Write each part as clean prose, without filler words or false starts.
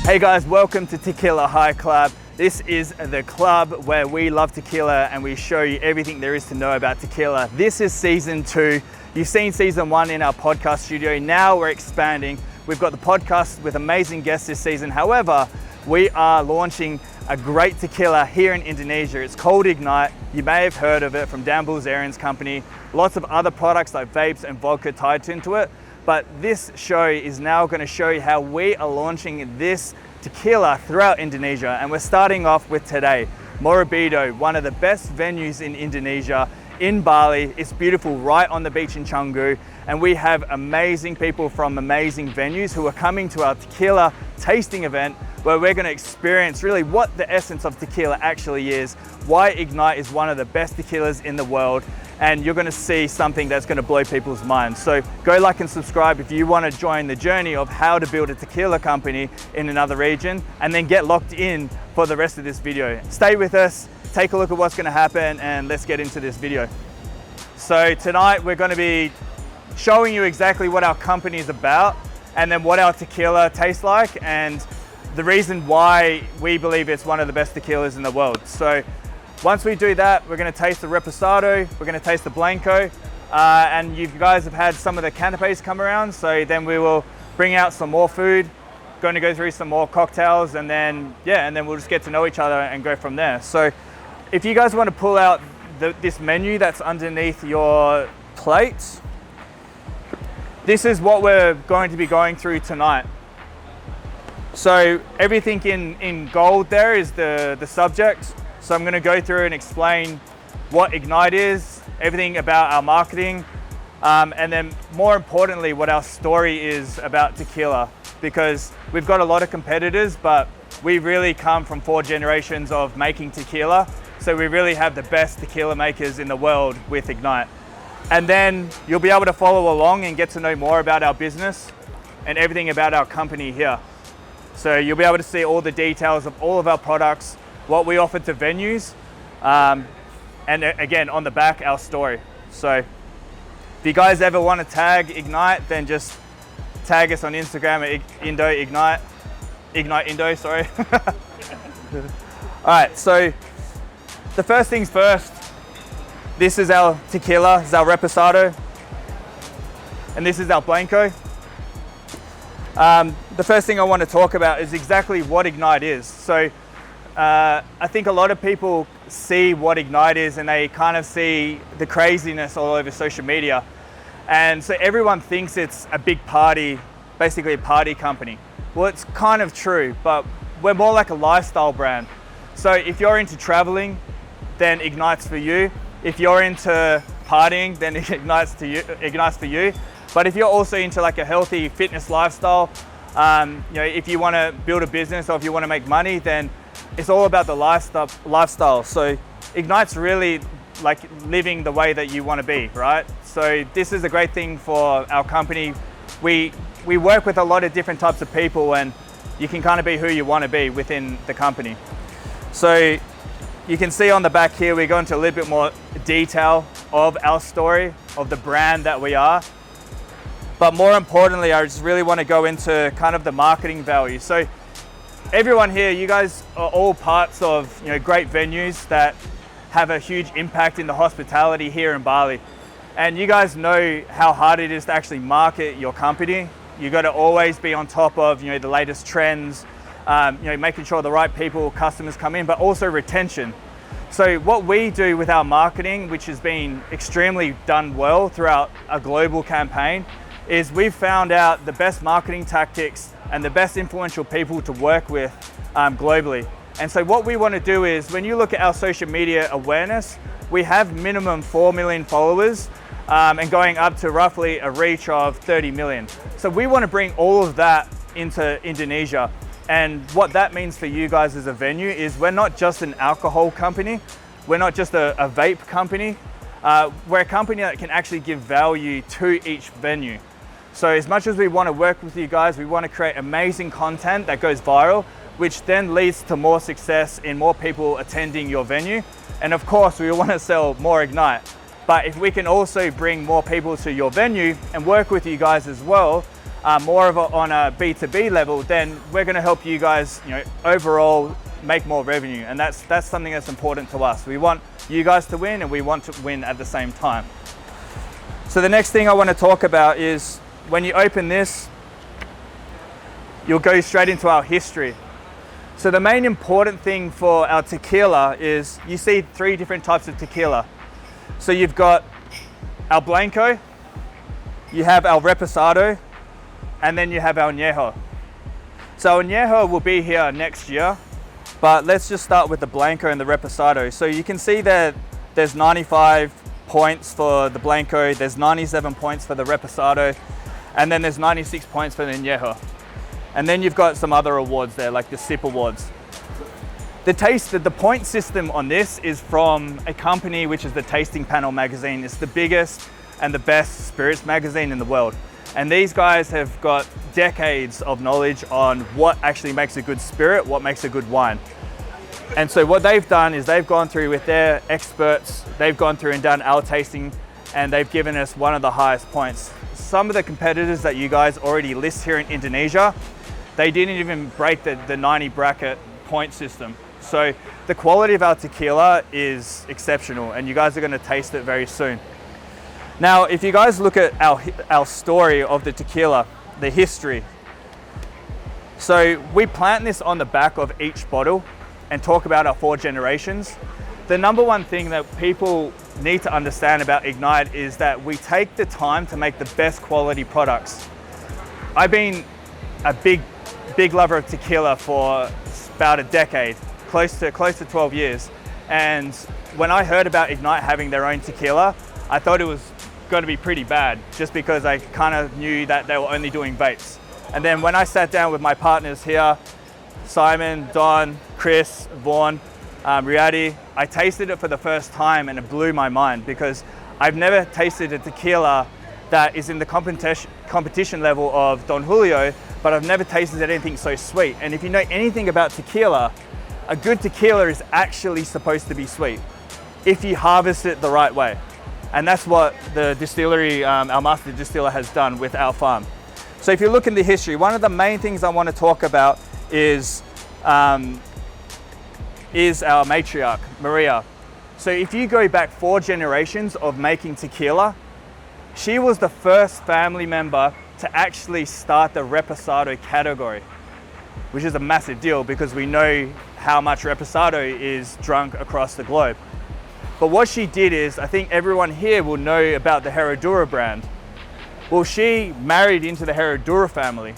Hey guys, welcome to Tequila High Club. This is the club where we love tequila and we show you everything there is to know about tequila. This is season 2. You've seen season 1 in our podcast studio. Now we're expanding. We've got the podcast with amazing guests this season. However, we are launching a great tequila here in Indonesia. It's called Ignite. You may have heard of it from Dan Bilzerian's company. Lots of other products like vapes and vodka tied into it. But this show is now going to show you how we are launching this tequila throughout Indonesia. And we're starting off with today, Morabito, one of the best venues in Indonesia, in Bali. It's beautiful, right on the beach in Canggu. And we have amazing people from amazing venues who are coming to our tequila tasting event, where we're going to experience really what the essence of tequila actually is, why Ignite is one of the best tequilas in the world, and you're going to see something that's going to blow people's minds. So go like and subscribe if you want to join the journey of how to build a tequila company in another region, and then get locked in for the rest of this video. Stay with us, take a look at what's going to happen, and let's get into this video. So tonight we're going to be showing you exactly what our company is about, and then what our tequila tastes like, and the reason why we believe it's one of the best tequilas in the world. So once we do that, we're going to taste the Reposado, we're going to taste the Blanco, and you guys have had some of the canapes come around, so then we will bring out some more food, going to go through some more cocktails, and then we'll just get to know each other and go from there. So if you guys want to pull out this menu that's underneath your plate, this is what we're going to be going through tonight. So everything in gold there is the subject. So I'm going to go through and explain what Ignite is, everything about our marketing, and then more importantly, what our story is about tequila. Because we've got a lot of competitors, but we really come from 4 generations of making tequila. So we really have the best tequila makers in the world with Ignite. And then you'll be able to follow along and get to know more about our business and everything about our company here. So you'll be able to see all the details of all of our products, what we offer to venues, and again, on the back, our story. So if you guys ever want to tag Ignite, then just tag us on Instagram at Ignite Indo, sorry. All right, so the first things first, this is our tequila, this is our Reposado, and this is our Blanco. The first thing I want to talk about is exactly what Ignite is. So I think a lot of people see what Ignite is and they kind of see the craziness all over social media. And so everyone thinks it's a big party, basically a party company. Well, it's kind of true, but we're more like a lifestyle brand. So if you're into traveling, then Ignite's for you. If you're into partying, then Ignite's for you. But if you're also into like a healthy fitness lifestyle, if you want to build a business or if you want to make money, then it's all about the lifestyle. So Ignite's really like living the way that you want to be, right? So this is a great thing for our company. We work with a lot of different types of people, and you can kind of be who you want to be within the company. So you can see on the back here, we go into a little bit more detail of our story, of the brand that we are. But more importantly, I just really want to go into kind of the marketing value. So everyone here, you guys are all parts of great venues that have a huge impact in the hospitality here in Bali. And you guys know how hard it is to actually market your company. You got to always be on top of the latest trends, making sure the right people, customers come in, but also retention. So what we do with our marketing, which has been extremely done well throughout a global campaign, is we've found out the best marketing tactics and the best influential people to work with globally. And so what we want to do is, when you look at our social media awareness, we have minimum 4 million followers and going up to roughly a reach of 30 million. So we want to bring all of that into Indonesia. And what that means for you guys as a venue is we're not just an alcohol company, we're not just a vape company, we're a company that can actually give value to each venue. So as much as we want to work with you guys, we want to create amazing content that goes viral, which then leads to more success in more people attending your venue. And of course, we want to sell more Ignite. But if we can also bring more people to your venue and work with you guys as well, more of on a B2B level, then we're going to help you guys, overall make more revenue. And that's something that's important to us. We want you guys to win, and we want to win at the same time. So the next thing I want to talk about is when you open this, you'll go straight into our history. So the main important thing for our tequila is you see 3 different types of tequila. So you've got our Blanco, you have our Reposado, and then you have our Añejo. So Añejo will be here next year, but let's just start with the Blanco and the Reposado. So you can see that there's 95 points for the Blanco, there's 97 points for the Reposado, and then there's 96 points for the Añejo. And then you've got some other awards there, like the SIP awards. The point system on this is from a company which is the Tasting Panel magazine. It's the biggest and the best spirits magazine in the world. And these guys have got decades of knowledge on what actually makes a good spirit, what makes a good wine. And so what they've done is they've gone through with their experts, they've gone through and done our tasting, and they've given us one of the highest points. Some of the competitors that you guys already list here in Indonesia, they didn't even break the 90 bracket point system. So the quality of our tequila is exceptional, and you guys are going to taste it very soon. Now, if you guys look at our story of the tequila, the history. So we plant this on the back of each bottle and talk about our 4 generations. The number one thing that people need to understand about Ignite is that we take the time to make the best quality products. I've been a big lover of tequila for about a decade, close to 12 years. And when I heard about Ignite having their own tequila, I thought it was going to be pretty bad, just because I kind of knew that they were only doing vapes. And then when I sat down with my partners here, Simon, Don, Chris, Vaughn, Riyadi, I tasted it for the first time, and it blew my mind, because I've never tasted a tequila that is in the competition level of Don Julio, but I've never tasted anything so sweet. And if you know anything about tequila, a good tequila is actually supposed to be sweet if you harvest it the right way. And that's what the distillery, our master distiller, has done with our farm. So if you look in the history, one of the main things I want to talk about is our matriarch, Maria. So if you go back 4 generations of making tequila, she was the first family member to actually start the Reposado category, which is a massive deal because we know how much Reposado is drunk across the globe. But what she did is, I think everyone here will know about the Herradura brand. Well, she married into the Herradura family,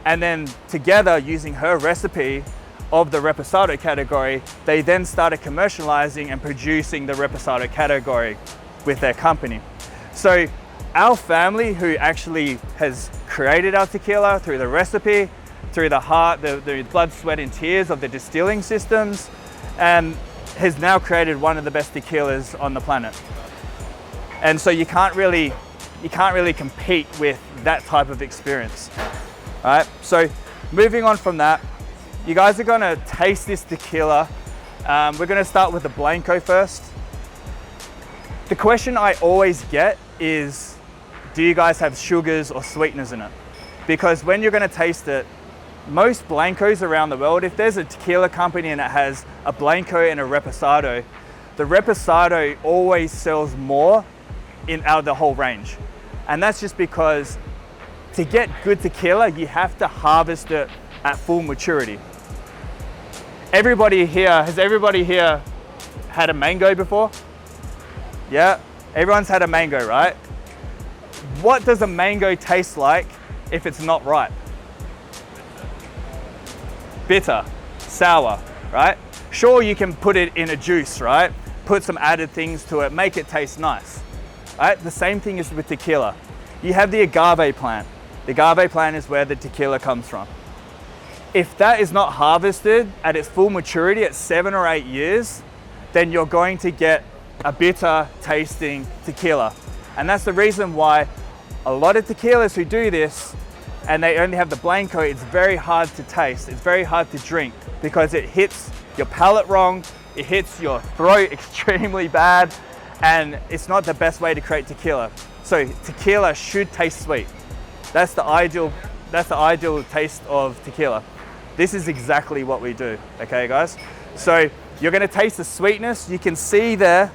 and then together, using her recipe of the Reposado category, they then started commercializing and producing the Reposado category with their company. So our family, who actually has created our tequila through the recipe, through the heart, the blood, sweat and tears of the distilling systems, and has now created one of the best tequilas on the planet. And so you can't really compete with that type of experience. All right, so moving on from that, you guys are gonna taste this tequila. We're gonna start with the Blanco first. The question I always get is, do you guys have sugars or sweeteners in it? Because when you're gonna taste it, most Blancos around the world, if there's a tequila company and it has a Blanco and a Reposado, the Reposado always sells more out of the whole range. And that's just because to get good tequila, you have to harvest it at full maturity. Has everybody here had a mango before? Yeah, everyone's had a mango, right? What does a mango taste like if it's not ripe? Bitter, sour, right? Sure, you can put it in a juice, right? Put some added things to it, make it taste nice, right? The same thing is with tequila. You have the agave plant. The agave plant is where the tequila comes from. If that is not harvested at its full maturity at 7 or 8 years, then you're going to get a bitter tasting tequila. And that's the reason why a lot of tequilas who do this and they only have the Blanco, it's very hard to taste. It's very hard to drink because it hits your palate wrong, it hits your throat extremely bad, and it's not the best way to create tequila. So tequila should taste sweet. That's the ideal taste of tequila. This is exactly what we do, okay guys? So you're gonna taste the sweetness. You can see there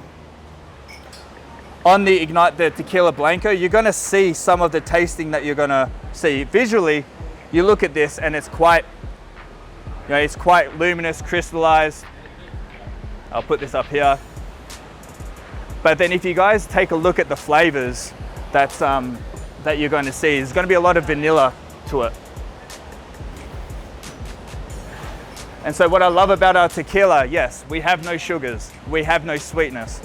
on the Ignite the Tequila Blanco, you're gonna see some of the tasting that you're gonna see. Visually, you look at this and it's quite, it's quite luminous, crystallized. I'll put this up here. But then if you guys take a look at the flavors that you're going to see, there's going to be a lot of vanilla to it. And so what I love about our tequila, yes, we have no sugars, we have no sweetness.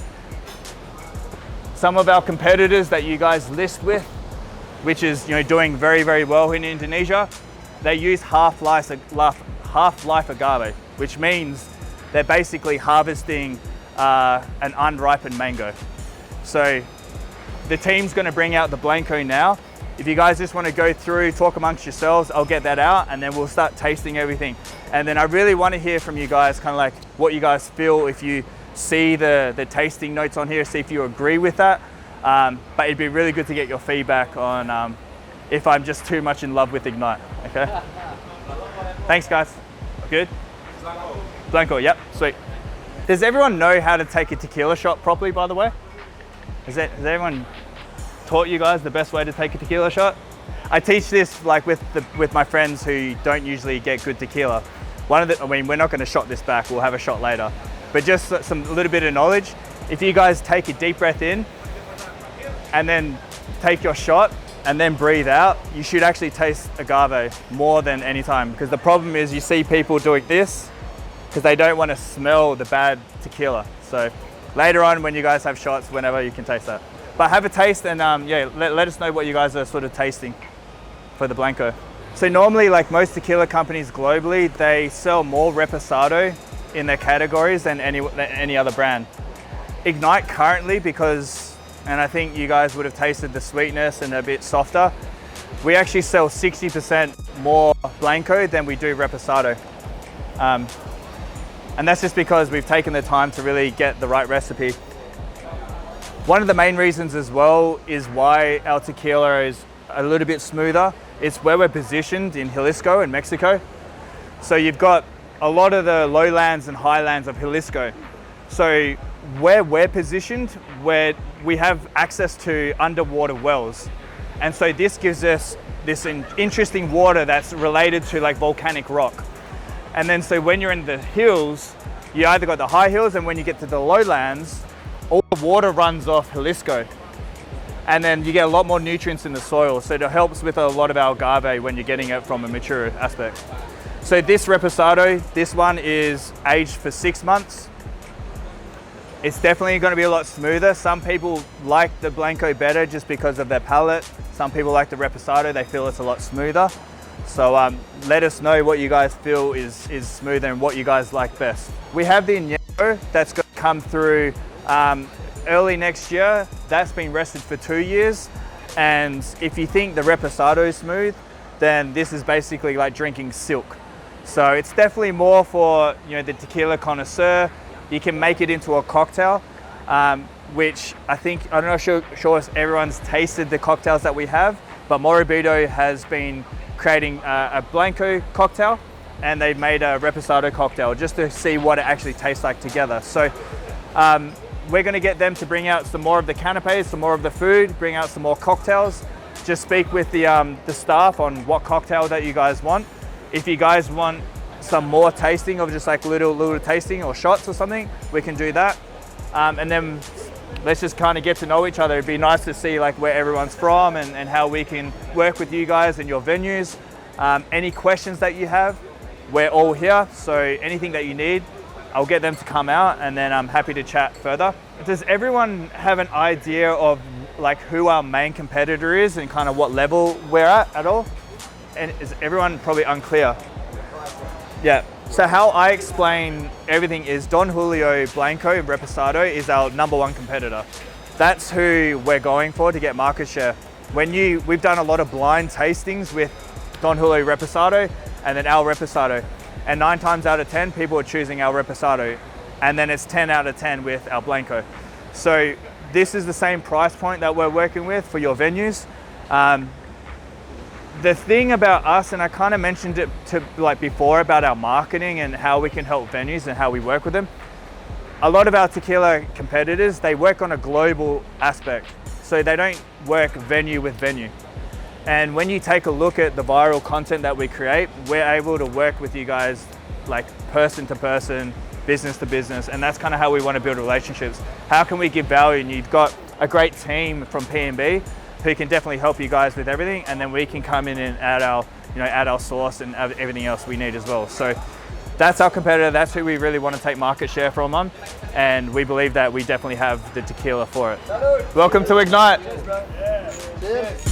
Some of our competitors that you guys list with, which is doing very, very well in Indonesia, they use half-life agave, which means they're basically harvesting an unripened mango. So the team's going to bring out the Blanco now. If you guys just want to go through, talk amongst yourselves, I'll get that out and then we'll start tasting everything. And then I really want to hear from you guys, kind of like what you guys feel, if you see the tasting notes on here, see if you agree with that. But it'd be really good to get your feedback on if I'm just too much in love with Ignite, okay? Thanks guys. Good? Blanco, yep, sweet. Does everyone know how to take a tequila shot properly, by the way? Has everyone taught you guys the best way to take a tequila shot? I teach this like with my friends who don't usually get good tequila. I mean, we're not gonna shot this back, we'll have a shot later. But just a little bit of knowledge. If you guys take a deep breath in and then take your shot and then breathe out, you should actually taste agave more than any time. Because the problem is you see people doing this because they don't want to smell the bad tequila. So later on when you guys have shots, whenever, you can taste that. But have a taste and let us know what you guys are sort of tasting for the Blanco. So normally, like most tequila companies globally, they sell more Reposado in their categories than any other brand. Ignite currently, because, and I think you guys would have tasted the sweetness and a bit softer, we actually sell 60% more Blanco than we do Reposado. And that's just because we've taken the time to really get the right recipe. One of the main reasons as well is why our tequila is a little bit smoother. It's where we're positioned in Jalisco in Mexico. So you've got a lot of the lowlands and highlands of Jalisco. So where we're positioned, where we have access to underwater wells. And so this gives us this interesting water that's related to like volcanic rock. And then so when you're in the hills, you either got the high hills, and when you get to the lowlands, all the water runs off Jalisco. And then you get a lot more nutrients in the soil. So it helps with a lot of our agave when you're getting it from a mature aspect. So this Reposado, this one is aged for 6 months. It's definitely going to be a lot smoother. Some people like the Blanco better just because of their palate. Some people like the Reposado, they feel it's a lot smoother. So let us know what you guys feel is smoother and what you guys like best. We have the Añejo that's going to come through early next year. That's been rested for 2 years. And if you think the Reposado is smooth, then this is basically like drinking silk. So it's definitely more for the tequila connoisseur. You can make it into a cocktail, which I'm not sure if everyone's tasted the cocktails that we have, but Morabito has been creating a Blanco cocktail, and they've made a Reposado cocktail just to see what it actually tastes like together. So we're going to get them to bring out some more of the canapes, some more of the food, bring out some more cocktails. Just speak with the staff on what cocktail that you guys want. If you guys want some more tasting of just like little tasting or shots or something, we can do that. And then let's just kind of get to know each other. It'd be nice to see like where everyone's from and how we can work with you guys and your venues. Any questions that you have, we're all here. So anything that you need, I'll get them to come out and then I'm happy to chat further. Does everyone have an idea of like who our main competitor is and kind of what level we're at all? And is everyone probably unclear? Yeah. So how I explain everything is Don Julio Blanco Reposado is our #1 competitor. That's who we're going for to get market share. We've done a lot of blind tastings with Don Julio Reposado and then our Reposado. And 9 times out of 10, people are choosing our Reposado. And then it's 10 out of 10 with our Blanco. So this is the same price point that we're working with for your venues. the thing about us, and I kind of mentioned it to before about our marketing and how we can help venues and how we work with them. A lot of our tequila competitors, they work on a global aspect. So they don't work venue with venue. And when you take a look at the viral content that we create, we're able to work with you guys like person to person, business to business, and that's kind of how we want to build relationships. How can we give value? And you've got a great team from P&B who can definitely help you guys with everything, and then we can come in and add our sauce and everything else we need as well. So that's our competitor, that's who we really want to take market share from on, and we believe that we definitely have the tequila for it. Salud. Welcome to Ignite. Cheers, bro. Yeah. Cheers.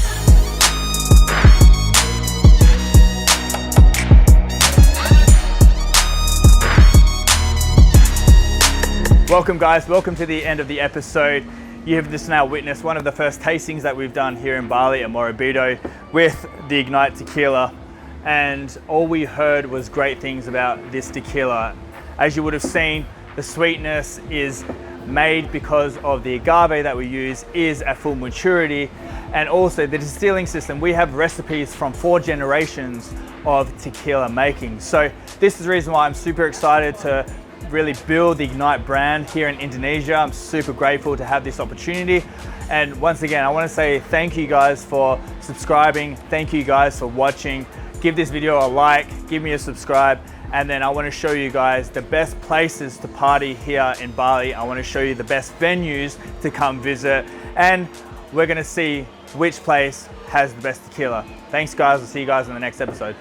Welcome guys, welcome to the end of the episode. You have just now witnessed one of the first tastings that we've done here in Bali at Morabito with the Ignite tequila. And all we heard was great things about this tequila. As you would have seen, the sweetness is made because of the agave that we use is at full maturity. And also the distilling system, we have recipes from 4 generations of tequila making. So this is the reason why I'm super excited to really build the Ignite brand here in Indonesia. I'm super grateful to have this opportunity. And once again, I want to say thank you guys for subscribing. Thank you guys for watching. Give this video a like, give me a subscribe, and then I want to show you guys the best places to party here in Bali. I want to show you the best venues to come visit, and we're going to see which place has the best tequila. Thanks guys, I'll see you guys in the next episode.